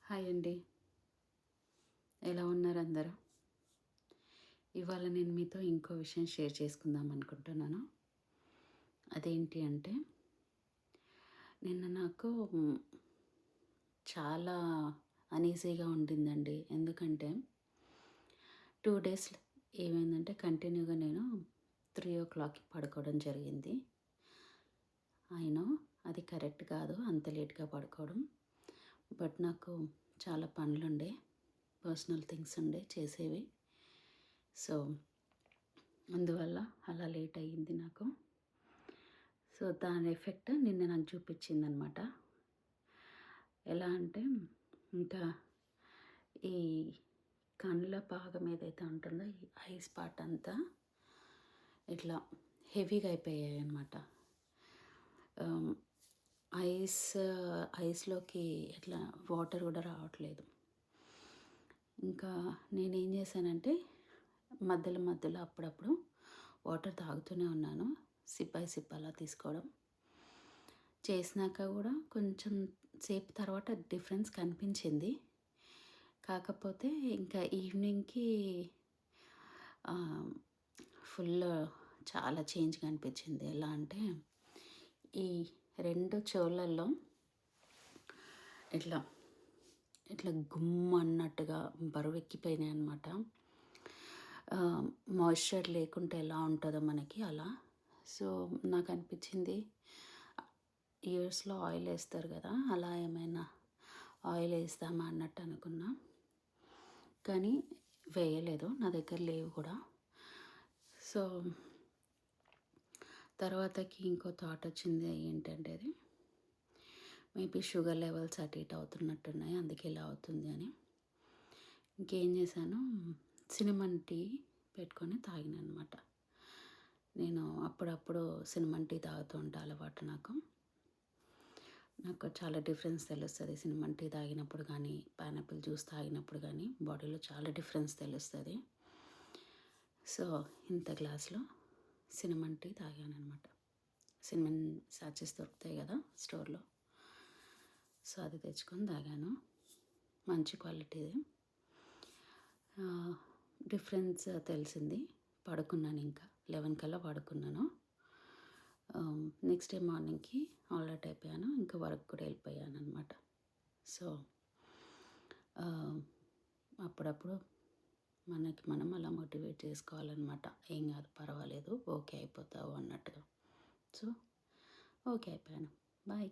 Hi అండి. ఎలా ఉన్నారు అందరూ? ఇవాళ నేను మీతో ఇంకో విషయం షేర్ చేసుకుందాం అనుకుంటున్నాను. అదేంటి అంటే, నిన్న నాకు చాలా అనీజీగా ఉండిందండి. ఎందుకంటే 2 డేస్ ఏమైందంటే కంటిన్యూగా నేను 3:00కి పడుకోవడం జరిగింది. ఐ నో అది కరెక్ట్ కాదు అంత లేట్‌గా పడుకోవడం. బట్ నాకు చాలా పనులుండే, పర్సనల్ థింగ్స్ ఉండే చేసేవి. సో, అందువల్ల అలా లేట్ అయ్యింది నాకు. సో, దాని ఎఫెక్ట్ నిన్న నాకు చూపించిందనమాట. ఎలా అంటే, ఇంకా ఈ కళ్ళ భాగం ఏదైతే ఉంటుందో, ఈ ఐస్ పార్ట్ అంతా ఇట్లా హెవీగా అయిపోయాయన్నమాట. ఆహ్, ఐస్ ఐస్‌లోకి ఇట్లా వాటర్ కూడా రావట్లేదు. ఇంకా నేనేం చేశానంటే, మధ్యలో మధ్యలో అప్పుడప్పుడు వాటర్ తాగుతూనే ఉన్నాను. సిప్ బై సిప్ అలా తీసుకోవడం. చేసినాక కూడా కొంచెం సేపు తర్వాత డిఫరెన్స్ కనిపించింది. కాకపోతే ఇంకా ఈవినింగ్‌కి ఆహ్, ఫుల్ చాలా చేంజ్ కనిపించింది. ఎలా అంటే, ఈ 2 చెవులల్లో ఇట్లా, ఇట్లా గుమ్మన్నట్టుగా బరువెక్కిపోయినాయన్నమాట. మాయిశ్చర్ లేకుంటే ఎలా ఉంటుందో మనకి అలా. సో, నాకనిపించింది ఇయర్స్‌లో ఆయిల్ ఏస్తారు కదా! అలా ఏమైనా ఆయిల్ ఏస్తామా అన్నట్టు అనుకున్నా. కానీ వేయలేదు. నా దగ్గర లేవు కూడా. సో, తర్వాతకి ఇంకో థాట్ వచ్చింది. ఏంటంటే అది మేబీ షుగర్ లెవెల్స్ అటు ఇటు అవుతున్నట్టున్నాయి. అందుకే ఇలా అవుతుంది అని. ఇంకేం చేశాను, సినమన్ టీ పెట్టుకొని తాగినాననమాట. నేను అప్పుడప్పుడు సినమన్ టీ తాగుతూ ఉంటా, అలవాటు నాకు. నాకు చాలా డిఫరెన్స్ తెలుస్తది సినమన్ టీ తాగినప్పుడు కానీ, పైనాపిల్ జ్యూస్ తాగినప్పుడు కానీ బాడీలో చాలా డిఫరెన్స్ తెలుస్తది. సో, ఇంత గ్లాస్‌లో సినమన్ టీ తాగాననమాట. సినమన్ సాచెస్ దొరుకుతాయి కదా స్టోర్‌లో. సో, అది తెచ్చుకొని తాగాను. మంచి క్వాలిటీది. డిఫరెన్స్ తెలిసింది. పడుకున్నాను ఇంకా. 11 కల్లా పడుకున్నాను. నెక్స్ట్ డే మార్నింగ్‌కి అలర్ట్ అయిపోయాను. ఇంకా వర్క్ కూడా వెళ్ళిపోయాననమాట. సో, అప్పుడప్పుడు మనకి మనం అలా మోటివేట్ చేసుకోవాలన్నమాట. ఏం కాదు, పర్వాలేదు, ఓకే అయిపోతావు అన్నట్టుగా. సో, ఓకే అయిపోయాను. బాయ్.